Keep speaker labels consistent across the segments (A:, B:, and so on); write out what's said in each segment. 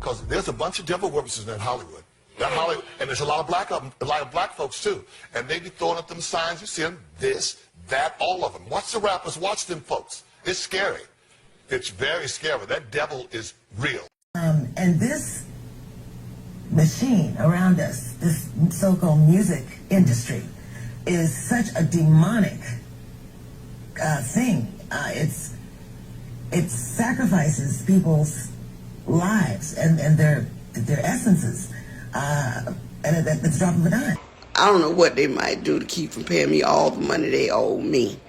A: because there's a bunch of devil worshippers in Hollywood. And there's a lot of black folks too. And they be throwing up them signs. You see them, this, that, all of them. Watch the rappers, watch them folks. It's scary. It's very scary. That devil is real.
B: And this machine around us, this so-called music industry, is such a demonic thing. It sacrifices people's lives and their essences at the drop of a dime.
C: I don't know what they might do to keep from paying me all the money they owe me.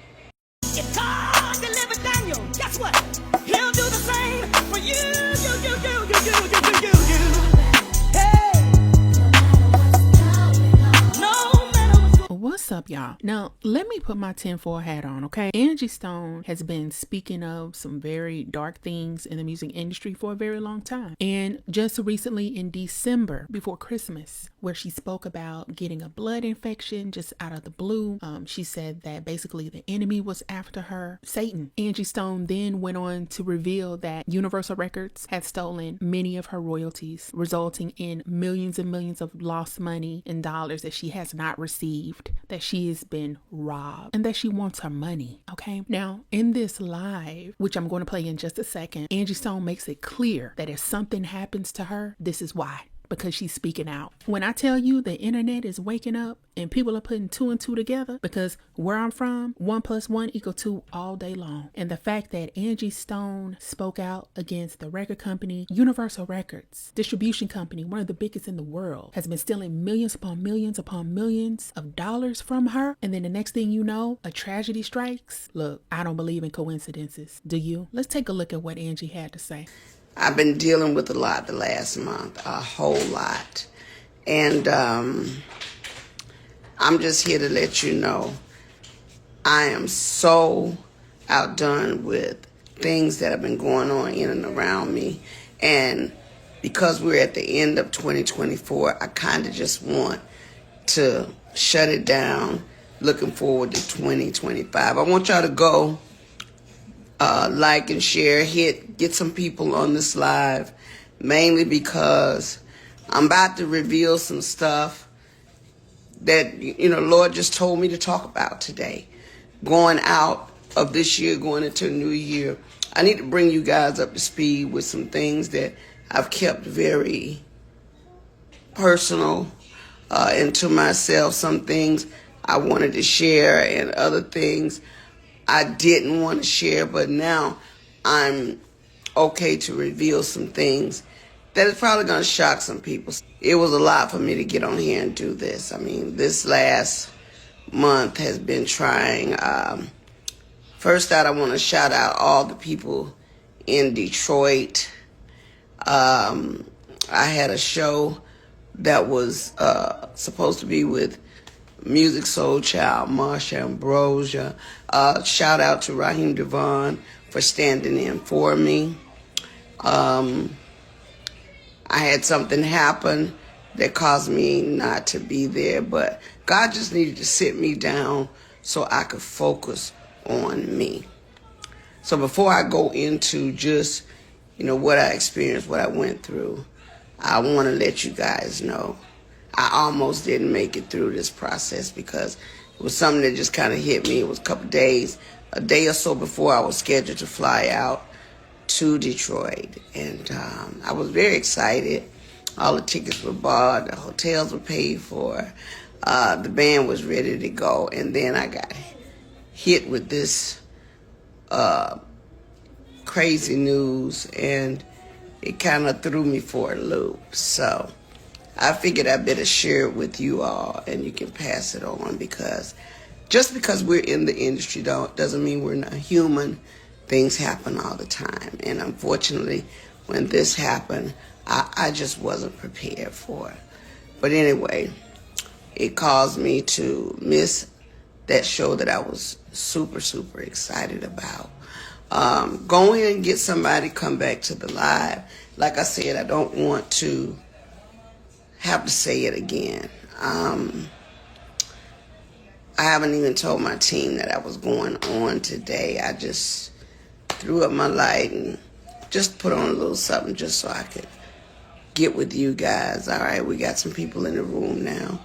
D: If God delivered Daniel, guess what? He'll do the same for you. Hey. No matter what's
E: What's up, y'all? Now, let me put my tinfoil hat on, okay? Angie Stone has been speaking of some very dark things in the music industry for a very long time. And just recently in December, before Christmas, where she spoke about getting a blood infection just out of the blue, she said that basically the enemy was after her, Satan. Angie Stone then went on to reveal that Universal Records had stolen many of her royalties, resulting in millions and millions of lost money and dollars that she has not received, that she has been robbed, and that she wants her money. Okay, now in this live, which I'm going to play in just a second, Angie Stone makes it clear that if something happens to her, this is why. Because she's speaking out. When I tell you the internet is waking up and people are putting 2 and 2 together, because where I'm from, 1 + 1 = 2 all day long. And the fact that Angie Stone spoke out against the record company, Universal Records, distribution company, one of the biggest in the world, has been stealing millions upon millions of dollars from her. And then the next thing you know, a tragedy strikes. Look, I don't believe in coincidences. Do you? Let's take a look at what Angie had to say.
C: I've been dealing with a lot the last month, a whole lot. And I'm just here to let you know I am so outdone with things that have been going on in and around me. And because we're at the end of 2024, I kind of just want to shut it down, looking forward to 2025. I want y'all to go like and share, get some people on this live, mainly because I'm about to reveal some stuff that, Lord just told me to talk about today. Going out of this year, going into a new year, I need to bring you guys up to speed with some things that I've kept very personal and to myself. Some things I wanted to share and other things I didn't want to share, but now I'm okay to reveal some things that is probably going to shock some people. It was a lot for me to get on here and do this. I mean, this last month has been trying. First out, I want to shout out all the people in Detroit. I had a show that was supposed to be with Music Soul Child, Marsha Ambrosia. Shout out to Raheem Devon for standing in for me. I had something happen that caused me not to be there, but God just needed to sit me down so I could focus on me. So before I go into just, what I experienced, what I went through, I want to let you guys know I almost didn't make it through this process because it was something that just kind of hit me. It was a day or so before I was scheduled to fly out to Detroit. And I was very excited. All the tickets were bought. The hotels were paid for. The band was ready to go. And then I got hit with this crazy news, and it kind of threw me for a loop. So I figured I better share it with you all, and you can pass it on, because just because we're in the industry doesn't mean we're not human. Things happen all the time. And unfortunately, when this happened, I just wasn't prepared for it. But anyway, it caused me to miss that show that I was super, super excited about. Go in and get somebody, come back to the live. Like I said, I don't want to have to say it again. I haven't even told my team that I was going on today. I just threw up my light and just put on a little something just so I could get with you guys. All right, we got some people in the room now.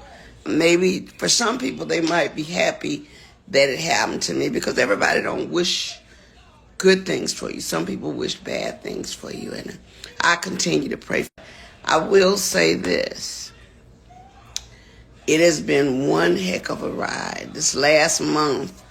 C: Maybe for some people, they might be happy that it happened to me, because everybody don't wish good things for you. Some people wish bad things for you, and I continue to pray. I will say this. It has been one heck of a ride. This last month,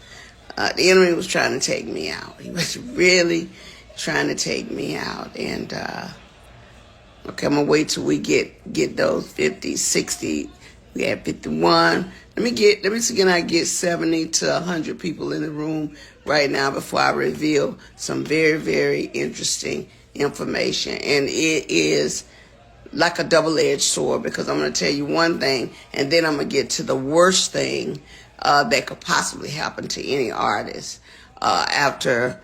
C: the enemy was trying to take me out. He was really trying to take me out. And, okay, I'm going to wait till we get those 50, 60. We had 51. Let me see, can I get 70 to 100 people in the room right now before I reveal some very, very interesting information. And it is like a double-edged sword, because I'm going to tell you one thing, and then I'm going to get to the worst thing that could possibly happen to any artist after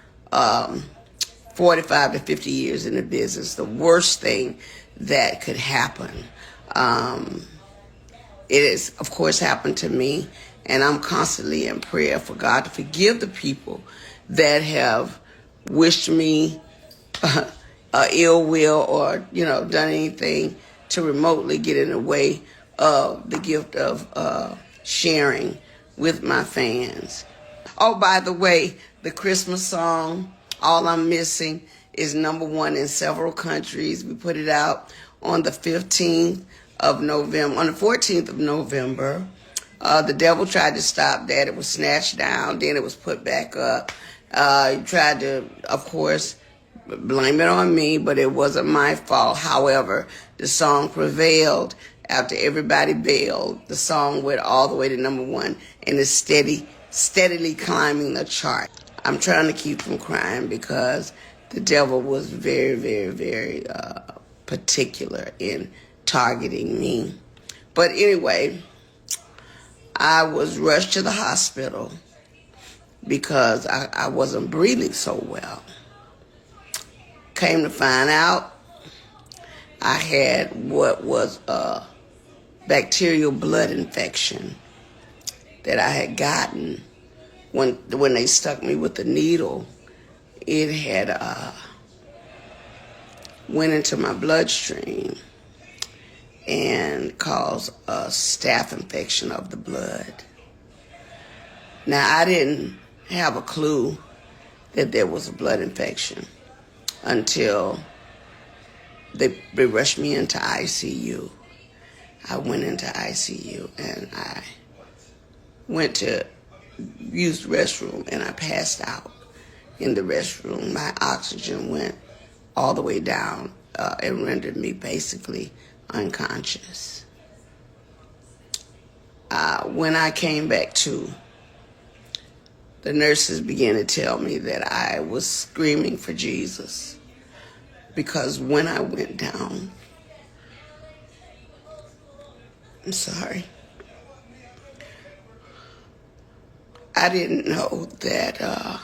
C: 45 to 50 years in the business. The worst thing that could happen. It has, of course, happened to me, and I'm constantly in prayer for God to forgive the people that have wished me ill will, or, done anything to remotely get in the way of the gift of sharing with my fans. Oh, by the way, the Christmas song, All I'm Missing, is #1 in several countries. We put it out on the 15th of November, on the 14th of November. The devil tried to stop that. It was snatched down. Then it was put back up. He tried to, of course, blame it on me, but it wasn't my fault. However, the song prevailed after everybody bailed. The song went all the way to #1 and is steadily climbing the chart. I'm trying to keep from crying because the devil was very, very, very particular in targeting me. But anyway, I was rushed to the hospital because I wasn't breathing so well. Came to find out, I had what was a bacterial blood infection that I had gotten when they stuck me with the needle. It had went into my bloodstream and caused a staph infection of the blood. Now, I didn't have a clue that there was a blood infection until they rushed me into ICU. I went into ICU and I went to use the restroom and I passed out in the restroom. My oxygen went all the way down and rendered me basically unconscious. When I came back to, the nurses began to tell me that I was screaming for Jesus, because when I went down, I'm sorry, I didn't know that, I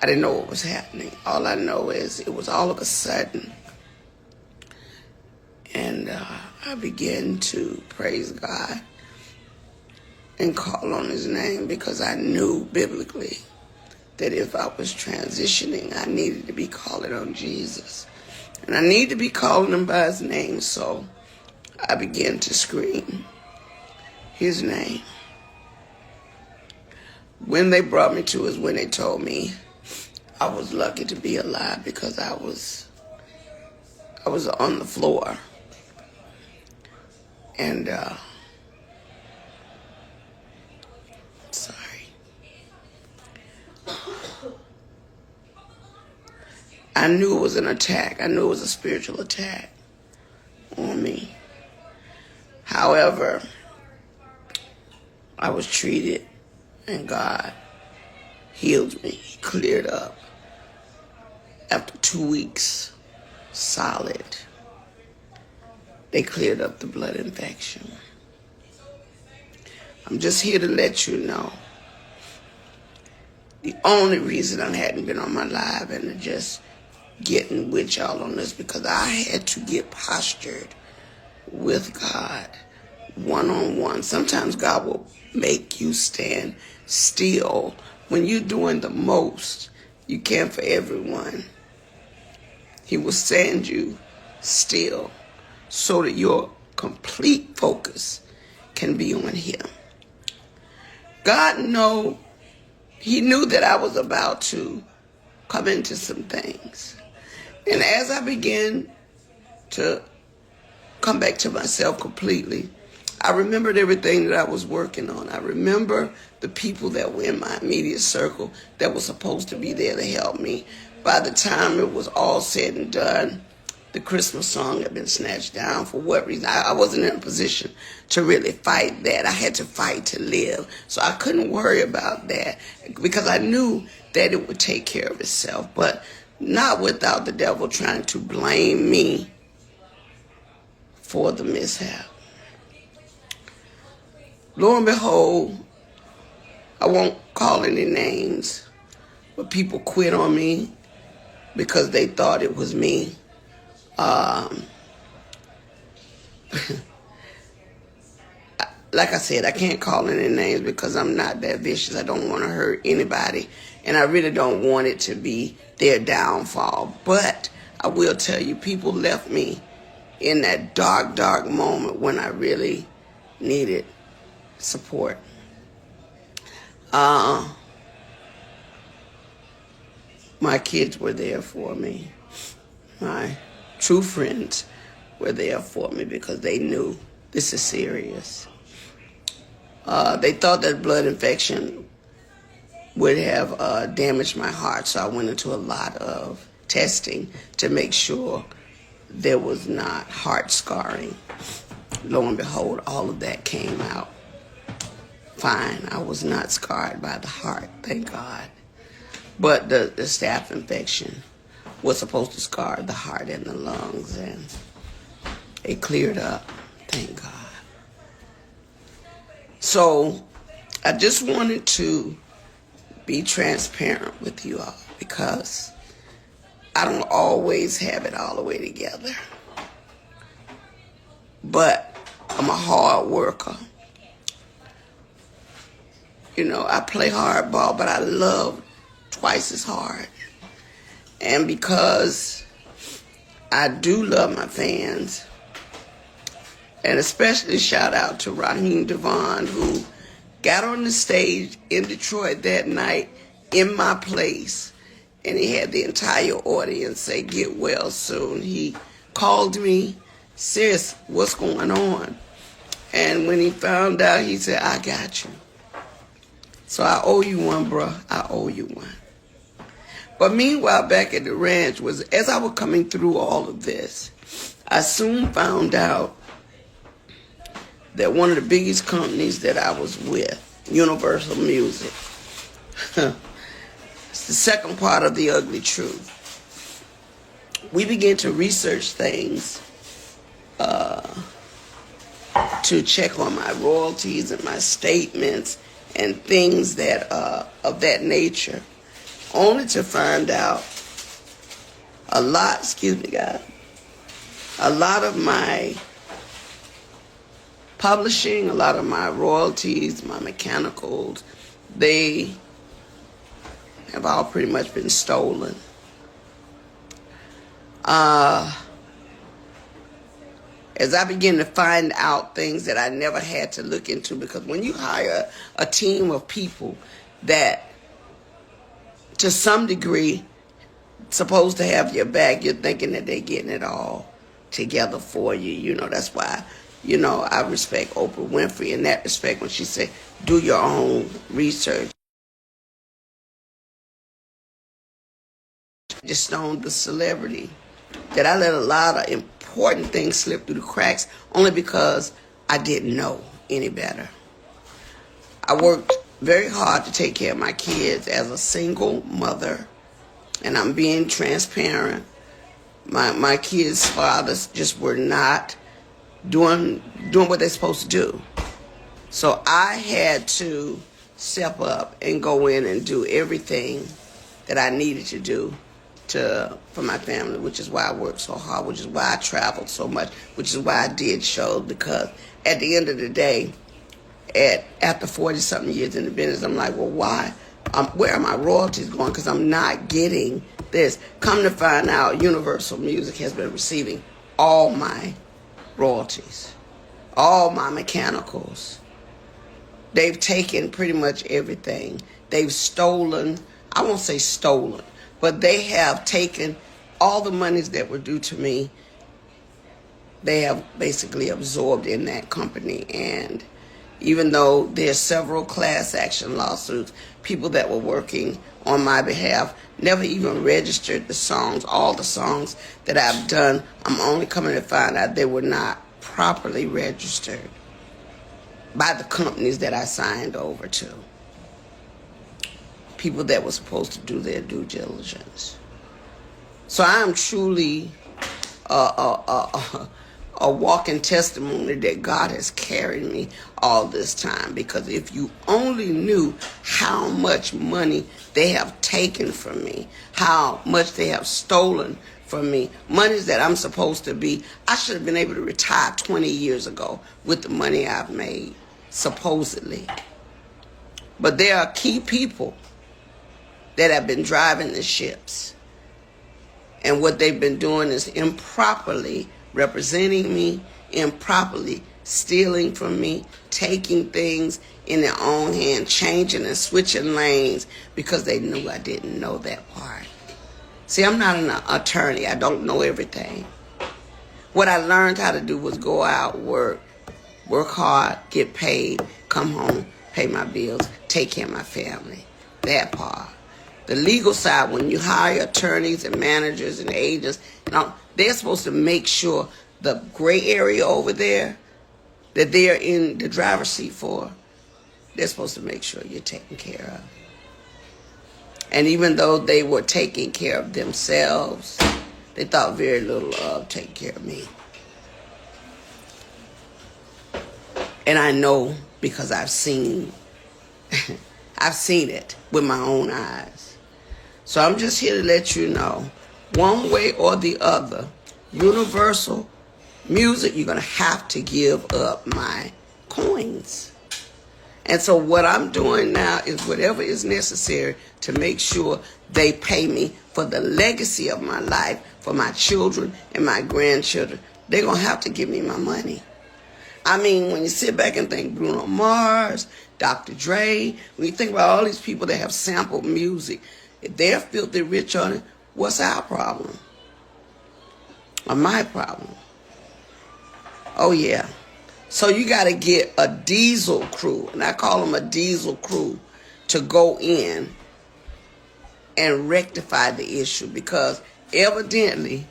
C: didn't know what was happening. All I know is it was all of a sudden. And I began to praise God and call on his name, because I knew biblically that if I was transitioning, I needed to be calling on Jesus. And I need to be calling him by his name, so I began to scream his name. When they brought me to is when they told me I was lucky to be alive, because I was on the floor. And sorry. I knew it was an attack. I knew it was a spiritual attack on me. However, I was treated and God healed me. He cleared up. After 2 weeks, solid, they cleared up the blood infection. I'm just here to let you know, the only reason I hadn't been on my live and just getting with y'all on this, because I had to get postured with God one-on-one. Sometimes God will make you stand still when you're doing the most. You can't for everyone. He will stand you still so that your complete focus can be on him. God he knew that I was about to come into some things. And as I began to come back to myself completely, I remembered everything that I was working on. I remember the people that were in my immediate circle that were supposed to be there to help me. By the time it was all said and done, the Christmas song had been snatched down. For what reason? I wasn't in a position to really fight that. I had to fight to live. So I couldn't worry about that because I knew that it would take care of itself, but not without the devil trying to blame me for the mishap. Lo and behold, I won't call any names, but people quit on me because they thought it was me. Like I said, I can't call any names because I'm not that vicious. I don't want to hurt anybody, and I really don't want it to be their downfall. But I will tell you, people left me in that dark, dark moment when I really needed support. My kids were there for me. My true friends were there for me because they knew this is serious. They thought that blood infection would have damaged my heart, so I went into a lot of testing to make sure there was not heart scarring. Lo and behold, all of that came out fine. I was not scarred by the heart, thank God. But the staph infection was supposed to scar the heart and the lungs, and it cleared up, thank God. So I just wanted to be transparent with you all because I don't always have it all the way together. But I'm a hard worker. You know, I play hardball, but I love twice as hard. And because I do love my fans, and especially shout out to Raheem Devon, who got on the stage in Detroit that night in my place, and he had the entire audience say, "Get well soon." He called me, "Sis, what's going on?" And when he found out, he said, "I got you." So I owe you one, bruh. I owe you one. But meanwhile, back at the ranch, as I was coming through all of this, I soon found out that one of the biggest companies that I was with, Universal Music, it's the second part of the ugly truth. We began to research things to check on my royalties and my statements and things that of that nature, only to find out a lot of my publishing, a lot of my royalties, my mechanicals, they have all pretty much been stolen. As I begin to find out things that I never had to look into, because when you hire a team of people that to some degree supposed to have your back, you're thinking that they're getting it all together for you. You know, that's why, you know, I respect Oprah Winfrey in that respect when she said, do your own research. Just Stone, the celebrity, that I let a lot of important things slip through the cracks only because I didn't know any better. I worked very hard to take care of my kids as a single mother, and I'm being transparent. My kids' fathers just were not doing what they're supposed to do. So I had to step up and go in and do everything that I needed to do for my family, which is why I worked so hard, which is why I traveled so much, which is why I did shows, because at the end of the day, after 40-something years in the business, I'm like, well, why where are my royalties going? Because I'm not getting this. Come to find out, Universal Music has been receiving all my royalties, all my mechanicals. They've taken pretty much everything. They've stolen, I won't say stolen, but they have taken all the monies that were due to me. They have basically absorbed in that company. And even though there's several class action lawsuits, people that were working on my behalf never even registered the songs. All the songs that I've done, I'm only coming to find out they were not properly registered by the companies that I signed over to. People that were supposed to do their due diligence. So I am truly a walking testimony that God has carried me all this time. Because if you only knew how much money they have taken from me, how much they have stolen from me, monies that I'm supposed to be, I should have been able to retire 20 years ago with the money I've made, supposedly. But there are key people that have been driving the ships. And what they've been doing is improperly representing me, improperly stealing from me, taking things in their own hand, changing and switching lanes because they knew I didn't know that part. See, I'm not an attorney. I don't know everything. What I learned how to do was go out, work hard, get paid, come home, pay my bills, take care of my family. That part. The legal side, when you hire attorneys and managers and agents, they're supposed to make sure the gray area over there that they're in the driver's seat for, they're supposed to make sure you're taken care of. And even though they were taking care of themselves, they thought very little of taking care of me. And I know because I've seen it with my own eyes. So I'm just here to let you know, one way or the other, Universal Music, you're going to have to give up my coins. And so what I'm doing now is whatever is necessary to make sure they pay me for the legacy of my life, for my children and my grandchildren. They're going to have to give me my money. I mean, when you sit back and think Bruno Mars, Dr. Dre, when you think about all these people that have sampled music, if they're filthy rich on it, what's our problem? Or my problem? Oh, yeah. So you got to get a diesel crew, and I call them a diesel crew, to go in and rectify the issue. Because evidently,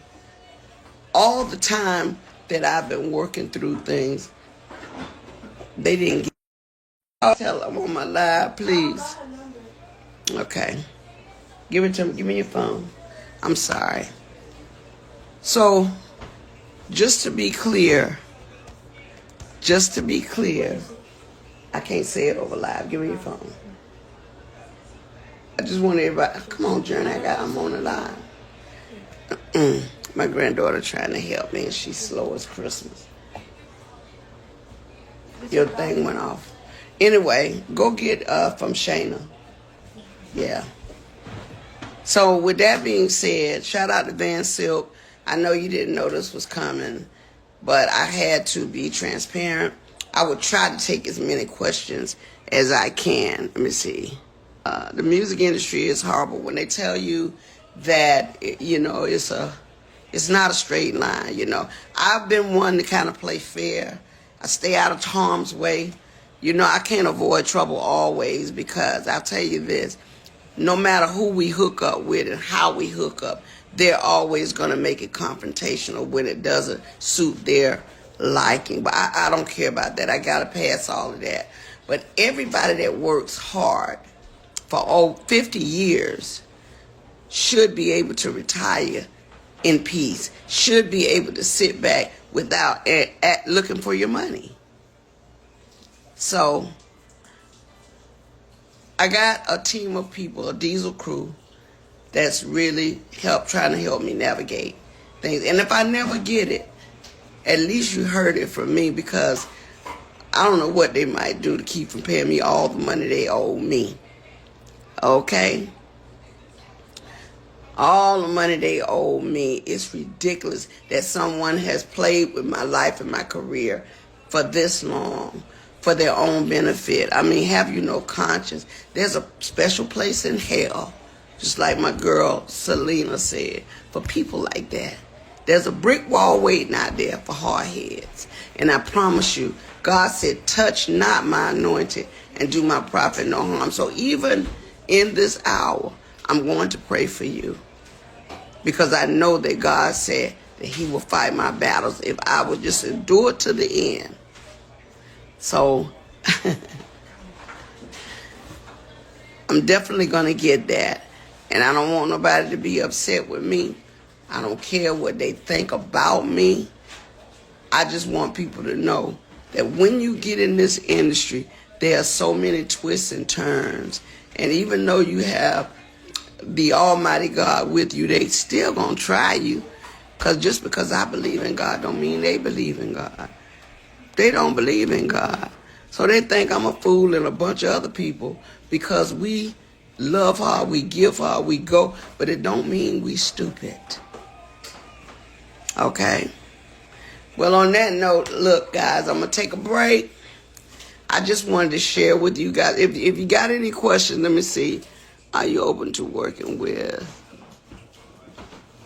C: all the time that I've been working through things, they didn't get. I'll tell them on my live, please. Okay. Give it to me. Give me your phone. I'm sorry. So, just to be clear, I can't say it over live. Give me your phone. I just want everybody, come on, Journey, I'm on the line. My granddaughter trying to help me, and she's slow as Christmas. Your thing went off. Anyway, go get from Shayna. Yeah. So with that being said, shout out to Van Silk. I know you didn't know this was coming, but I had to be transparent. I would try to take as many questions as I can. Let me see. The music industry is horrible when they tell you that, it's not a straight line, I've been one to kind of play fair. I stay out of harm's way. I can't avoid trouble always, because I'll tell you this, no matter who we hook up with and how we hook up, they're always going to make it confrontational when it doesn't suit their liking. But I don't care about that. I got to pass all of that. But everybody that works hard for 50 years should be able to retire in peace, should be able to sit back without looking for your money. So I got a team of people, a diesel crew, that's really trying to help me navigate things. And if I never get it, at least you heard it from me, because I don't know what they might do to keep from paying me all the money they owe me. Okay? All the money they owe me, it's ridiculous that someone has played with my life and my career for this long, for their own benefit. I mean, have you no conscience? There's a special place in hell, just like my girl Selena said, for people like that. There's a brick wall waiting out there for hard heads. And I promise you, God said, touch not my anointed and do my prophet no harm. So even in this hour, I'm going to pray for you, because I know that God said that he will fight my battles if I would just endure to the end. So I'm definitely going to get that. And I don't want nobody to be upset with me. I don't care what they think about me. I just want people to know that when you get in this industry, there are so many twists and turns. And even though you have the Almighty God with you, they still gonna try you. Because just because I believe in God don't mean they believe in God. They don't believe in God. So they think I'm a fool and a bunch of other people because we love hard, we give hard, we go, but it don't mean we stupid. Okay? Well, on that note, look, guys, I'm going to take a break. I just wanted to share with you guys. If you got any questions, let me see. Are you open to working with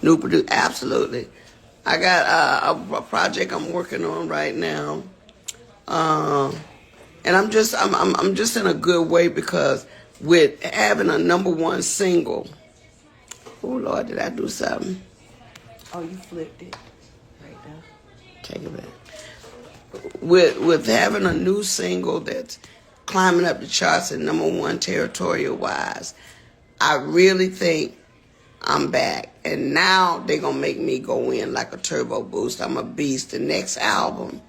C: new producer? Absolutely. I got a project I'm working on right now. And I'm just in a good way because with having a #1 single. Oh, Lord, did I do something? Oh, you flipped it. Right now. Take it back. With having a new single that's climbing up the charts at #1 territorial-wise, I really think I'm back. And now they're going to make me go in like a turbo boost. I'm a beast. The next album,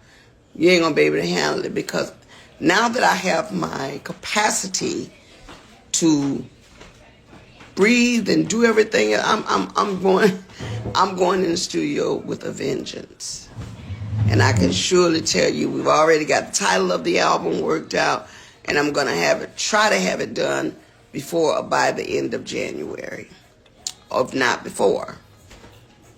C: you ain't going to be able to handle it because now that I have my capacity to breathe and do everything, I'm going in the studio with a vengeance. And I can surely tell you, we've already got the title of the album worked out, and I'm going to try to have it done by the end of January, if not before.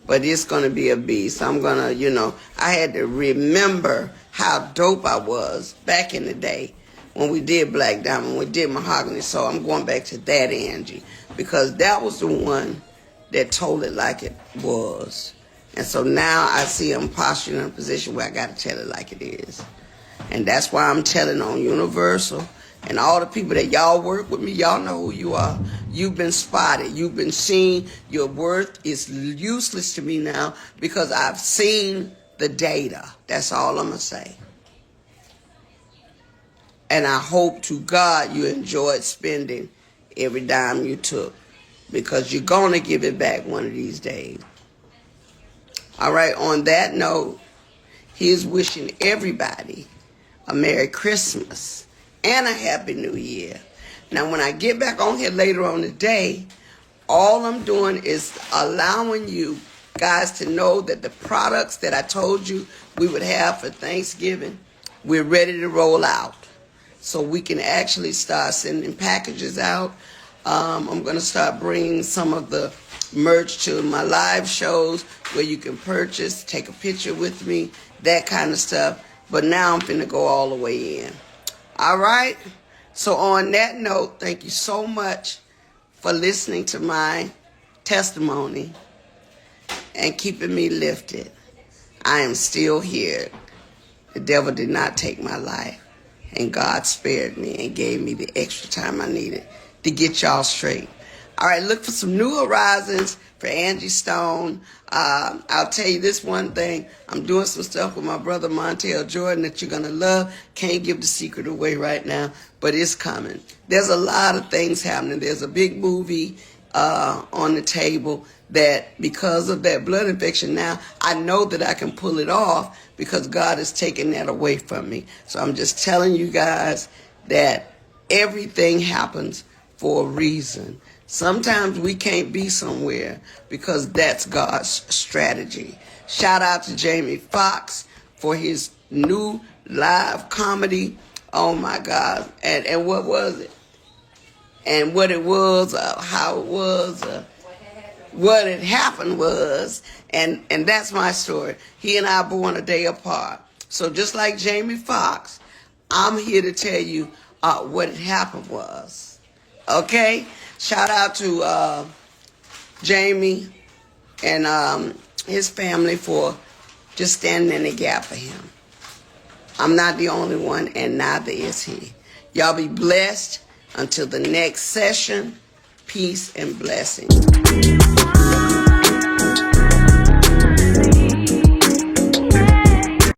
C: But it's going to be a beast. I'm going to, I had to remember how dope I was back in the day when we did Black Diamond, when we did Mahogany. So I'm going back to that Angie, because that was the one that told it like it was. And so now I see I'm posturing in a position where I got to tell it like it is. And that's why I'm telling on Universal. And all the people that y'all work with me, y'all know who you are. You've been spotted. You've been seen. Your worth is useless to me now because I've seen the data. That's all I'm going to say. And I hope to God you enjoyed spending every dime you took, because you're going to give it back one of these days. All right, on that note, here's wishing everybody a Merry Christmas and a Happy New Year. Now, when I get back on here later on today, all I'm doing is allowing you guys to know that the products that I told you we would have for Thanksgiving, we're ready to roll out. So we can actually start sending packages out. I'm going to start bringing some of the merch to my live shows where you can purchase, take a picture with me, that kind of stuff. But now I'm finna go all the way in. All right? So on that note, thank you so much for listening to my testimony and keeping me lifted. I am still here. The devil did not take my life. And God spared me and gave me the extra time I needed to get y'all straight. All right, look for some new horizons for Angie Stone. I'll tell you this one thing. I'm doing some stuff with my brother Montel Jordan that you're going to love. Can't give the secret away right now, but it's coming. There's a lot of things happening. There's a big movie on the table that because of that blood infection now, I know that I can pull it off because God has taken that away from me. So I'm just telling you guys that everything happens for a reason. Sometimes we can't be somewhere because that's God's strategy. Shout out to Jamie Foxx for his new live comedy. Oh my God. And what was it? And what it was, how it was, what had happened was, and that's my story. He and I were born a day apart. So just like Jamie Foxx, I'm here to tell you what had happened was. Okay? Shout out to Jamie and his family for just standing in the gap for him. I'm not the only one, and neither is he. Y'all be blessed until the next session. Peace and blessings.